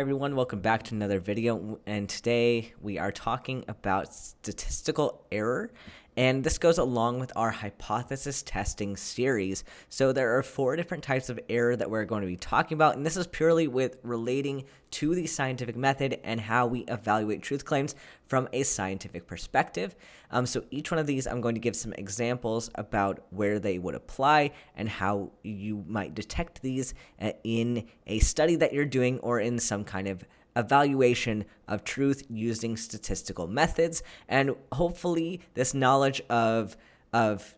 everyone, welcome back to another video, and today we are talking about statistical error, and this goes along with our hypothesis testing series. So there are 4 different types of error that we're going to be talking about, and this is purely with relating to the scientific method and how we evaluate truth claims from a scientific perspective. So each one of these, I'm going to give some examples about where they would apply and how you might detect these in a study that you're doing or in some kind of evaluation of truth using statistical methods. And hopefully this knowledge of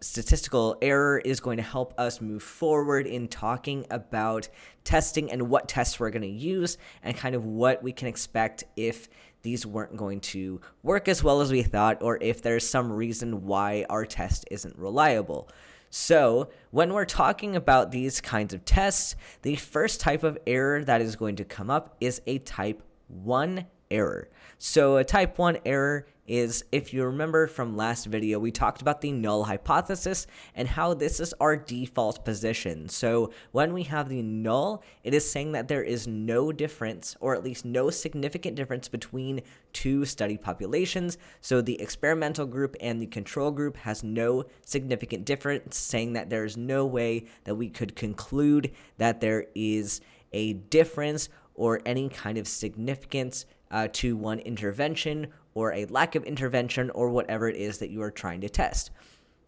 statistical error is going to help us move forward in talking about testing and what tests we're going to use and kind of what we can expect if these weren't going to work as well as we thought, or if there's some reason why our test isn't reliable. So when we're talking about these kinds of tests, the first type of error that is going to come up is a type 1 error. So a type 1 error is, if you remember from last video, we talked about the null hypothesis and how this is our default position. So when we have the null, it is saying that there is no difference, or at least no significant difference between 2 study populations. So the experimental group and the control group has no significant difference, saying that there is no way that we could conclude that there is a difference or any kind of significance to one intervention or a lack of intervention or whatever it is that you are trying to test.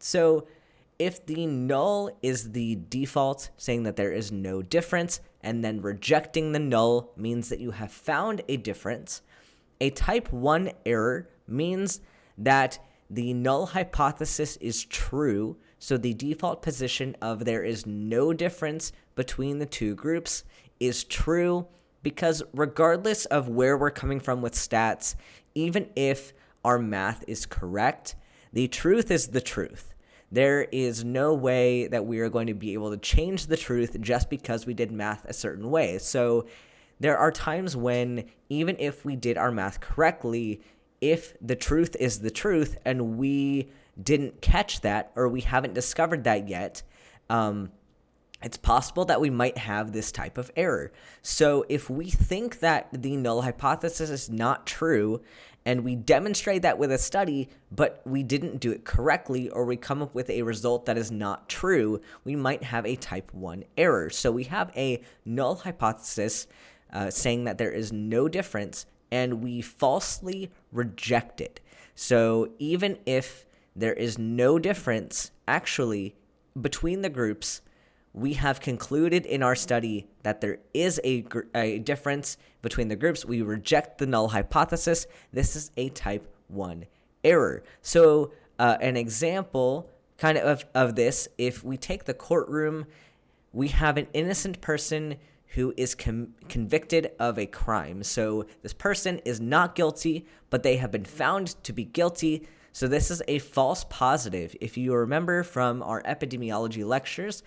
So if the null is the default, saying that there is no difference, and then rejecting the null means that you have found a difference, a type 1 error means that the null hypothesis is true, so the default position of there is no difference between the 2 groups is true, because regardless of where we're coming from with stats, even if our math is correct, the truth is the truth. There is no way that we are going to be able to change the truth just because we did math a certain way. So there are times when, even if we did our math correctly, if the truth is the truth and we didn't catch that, or we haven't discovered that yet, it's possible that we might have this type of error. So if we think that the null hypothesis is not true, and we demonstrate that with a study, but we didn't do it correctly, or we come up with a result that is not true, we might have a type 1 error. So we have a null hypothesis saying that there is no difference, and we falsely reject it. So even if there is no difference actually between the groups, we have concluded in our study that there is a difference between the groups. We reject the null hypothesis. This is a type 1 error. So an example kind of this, if we take the courtroom, we have an innocent person who is convicted of a crime. So this person is not guilty, but they have been found to be guilty. So this is a false positive, if you remember from our epidemiology lectures.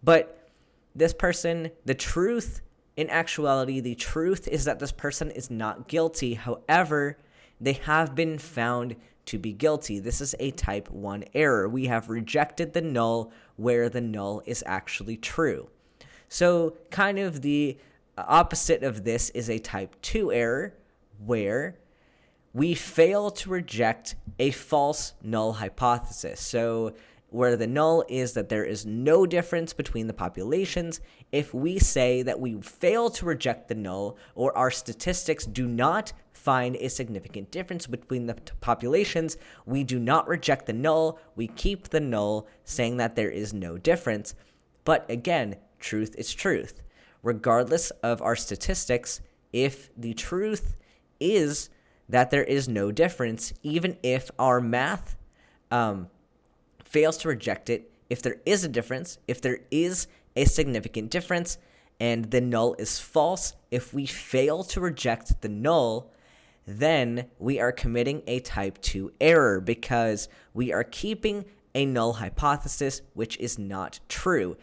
But this person, the truth, in actuality, the truth is that this person is not guilty. However, they have been found to be guilty. This is a type 1 error. We have rejected the null where the null is actually true. So kind of the opposite of this is a type 2 error, where we fail to reject a false null hypothesis. So where the null is that there is no difference between the populations, if we say that we fail to reject the null, or our statistics do not find a significant difference between the populations, we do not reject the null, we keep the null, saying that there is no difference. But again, truth is truth. Regardless of our statistics, if the truth is that there is no difference, even if our math fails to reject it, if there is a difference, if there is a significant difference, and the null is false, if we fail to reject the null, then we are committing a type 2 error, because we are keeping a null hypothesis which is not true.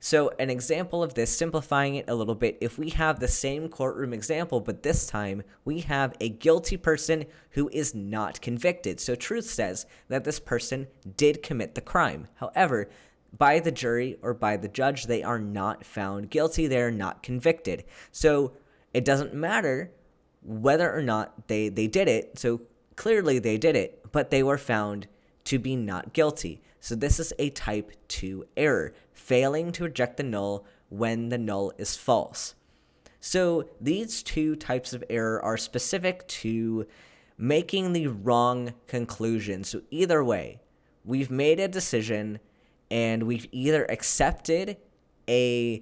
So an example of this, simplifying it a little bit, if we have the same courtroom example, but this time we have a guilty person who is not convicted. So truth says that this person did commit the crime. However, by the jury or by the judge, they are not found guilty. They are not convicted. So It doesn't matter whether or not they did it. So clearly they did it, but they were found to be not guilty. So this is a type 2 error, failing to reject the null when the null is false. So these two types of error are specific to making the wrong conclusion. So either way, we've made a decision and we've either accepted a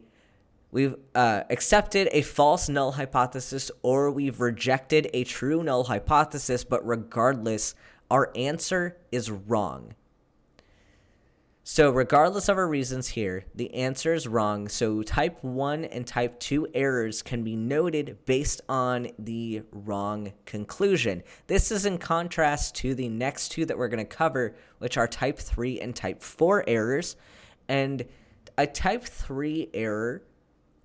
false null hypothesis, or we've rejected a true null hypothesis, but regardless, our answer is wrong. So regardless of our reasons here, the answer is wrong. So type 1 and type 2 errors can be noted based on the wrong conclusion. This is in contrast to the next two that we're going to cover, which are type 3 and type 4 errors. And a type 3 error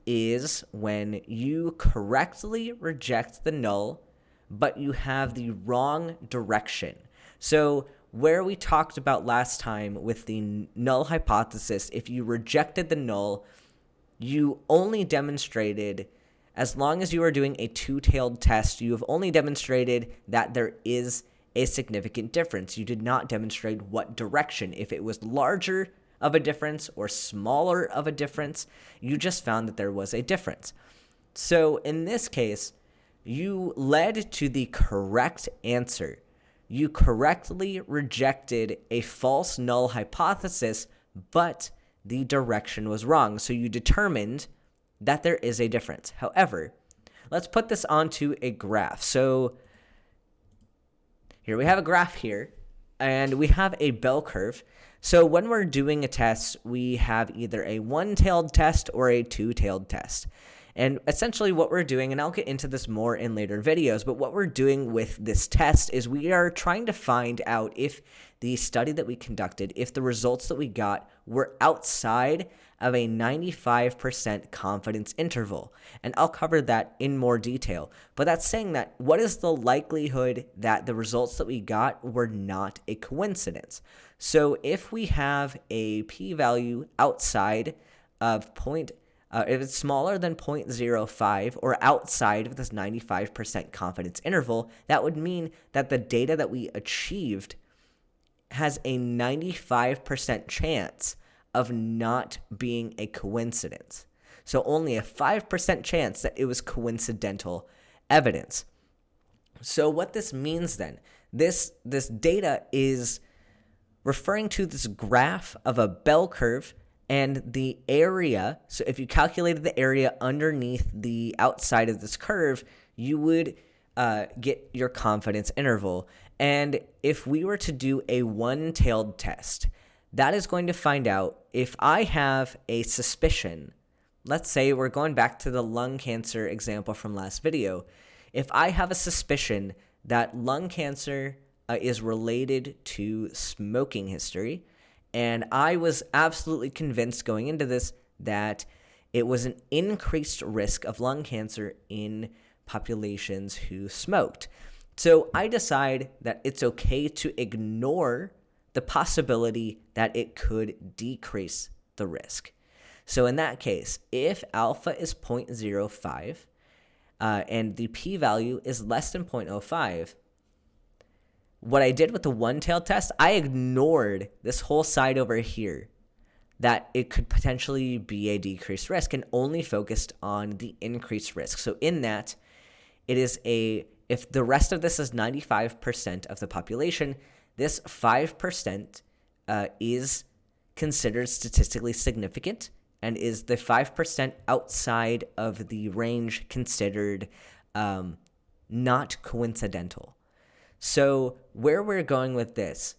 is when you correctly reject the null, but you have the wrong direction. So where we talked about last time with the null hypothesis, if you rejected the null, you only demonstrated, as long as you are doing a two-tailed test, you have only demonstrated that there is a significant difference. You did not demonstrate what direction. If it was larger of a difference or smaller of a difference, you just found that there was a difference. So in this case, you led to the correct answer. You correctly rejected a false null hypothesis, but the direction was wrong. So you determined that there is a difference. However, let's put this onto a graph. So here we have a graph here, and we have a bell curve. So when we're doing a test, we have either a one-tailed test or a two-tailed test. And essentially what we're doing, and I'll get into this more in later videos, but what we're doing with this test is we are trying to find out if the study that we conducted, if the results that we got were outside of a 95% confidence interval. And I'll cover that in more detail. But that's saying that what is the likelihood that the results that we got were not a coincidence? So if we have a p-value outside of if it's smaller than 0.05 or outside of this 95% confidence interval, that would mean that the data that we achieved has a 95% chance of not being a coincidence. So only a 5% chance that it was coincidental evidence. So what this means then, this data is referring to this graph of a bell curve and the area. So if you calculated the area underneath the outside of this curve, you would get your confidence interval. And if we were to do a one-tailed test, that is going to find out if I have a suspicion. Let's say we're going back to the lung cancer example from last video. If I have a suspicion that lung cancer is related to smoking history, and I was absolutely convinced going into this that it was an increased risk of lung cancer in populations who smoked. So I decide that it's okay to ignore the possibility that it could decrease the risk. So in that case, if alpha is 0.05 and the p-value is less than 0.05, what I did with the one-tailed test, I ignored this whole side over here that it could potentially be a decreased risk and only focused on the increased risk. So in that, it is if the rest of this is 95% of the population, this 5% is considered statistically significant and is the 5% outside of the range considered not coincidental. So where we're going with this,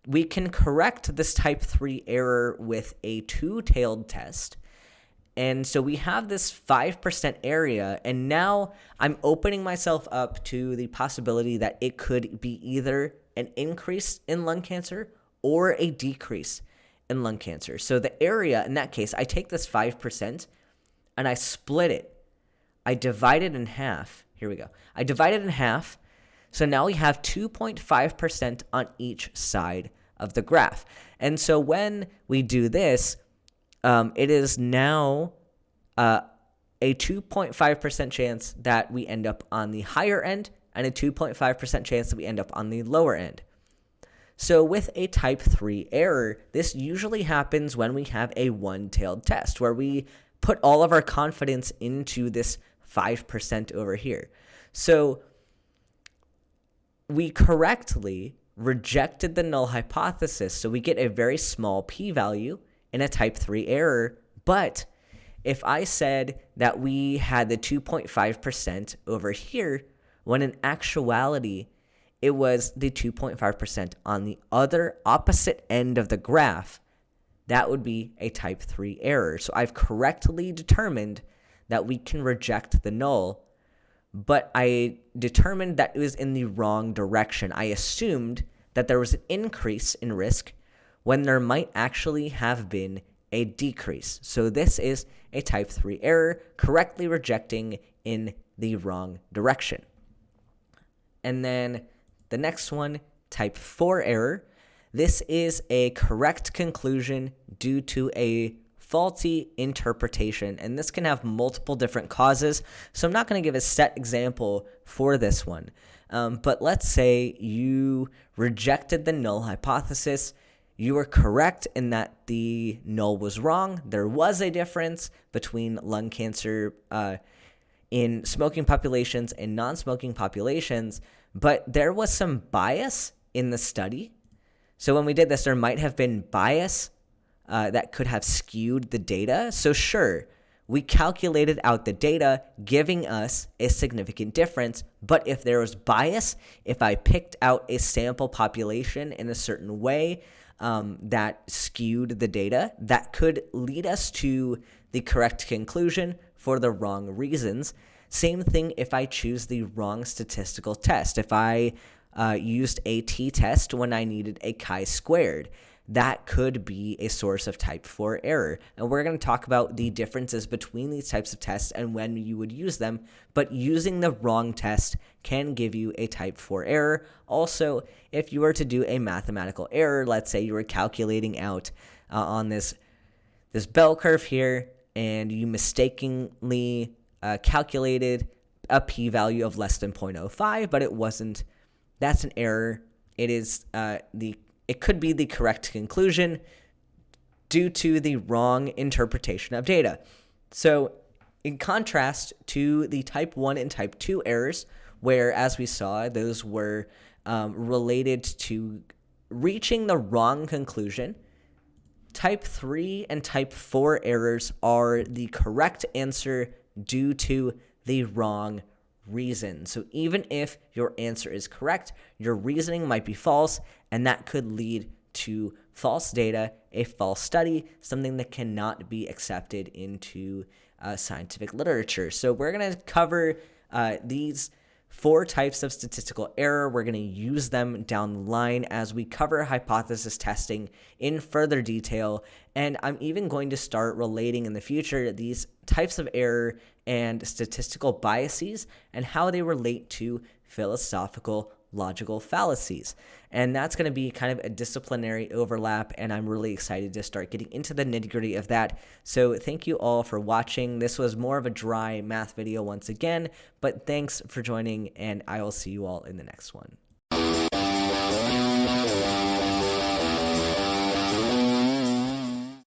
we can correct this type 3 error with a two-tailed test. And so we have this 5% area, and now I'm opening myself up to the possibility that it could be either an increase in lung cancer or a decrease in lung cancer. So the area, in that case, I take this 5% and I split it. I divide it in half. Here we go. I divide it in half. So now we have 2.5% on each side of the graph. And so when we do this, it is now a 2.5% chance that we end up on the higher end and a 2.5% chance that we end up on the lower end. So with a type 3 error, this usually happens when we have a one-tailed test, where we put all of our confidence into this 5% over here. So we correctly rejected the null hypothesis, so we get a very small p-value in a type 3 error. But if I said that we had the 2.5% over here, when in actuality it was the 2.5% on the other opposite end of the graph, that would be a type 3 error. So I've correctly determined that we can reject the null, but I determined that it was in the wrong direction. I assumed that there was an increase in risk when there might actually have been a decrease. So this is a type 3 error, correctly rejecting in the wrong direction. And then the next one, type 4 error. This is a correct conclusion due to a faulty interpretation, and this can have multiple different causes. So I'm not going to give a set example for this one, but let's say you rejected the null hypothesis. You were correct in that the null was wrong. There was a difference between lung cancer in smoking populations and non-smoking populations, but there was some bias in the study. So when we did this, there might have been bias that could have skewed the data. So sure, we calculated out the data, giving us a significant difference. But if there was bias, if I picked out a sample population in a certain way that skewed the data, that could lead us to the correct conclusion for the wrong reasons. Same thing if I choose the wrong statistical test. If I used a t-test when I needed a chi-squared, that could be a source of type 4 error. And we're going to talk about the differences between these types of tests and when you would use them. But using the wrong test can give you a type 4 error. Also, if you were to do a mathematical error, let's say you were calculating out on this bell curve here, and you mistakenly calculated a p-value of less than 0.05, but it wasn't. That's an error. It could be the correct conclusion due to the wrong interpretation of data. So in contrast to the type 1 and type 2 errors, where, as we saw, those were related to reaching the wrong conclusion, type 3 and type 4 errors are the correct answer due to the wrong reason. So even if your answer is correct, your reasoning might be false, and that could lead to false data, a false study, something that cannot be accepted into scientific literature. So we're going to cover these 4 types of statistical error. We're going to use them down the line as we cover hypothesis testing in further detail. And I'm even going to start relating in the future these types of error and statistical biases and how they relate to philosophical logical fallacies. And that's going to be kind of a disciplinary overlap, and I'm really excited to start getting into the nitty-gritty of that. So thank you all for watching. This was more of a dry math video once again, but thanks for joining, and I will see you all in the next one.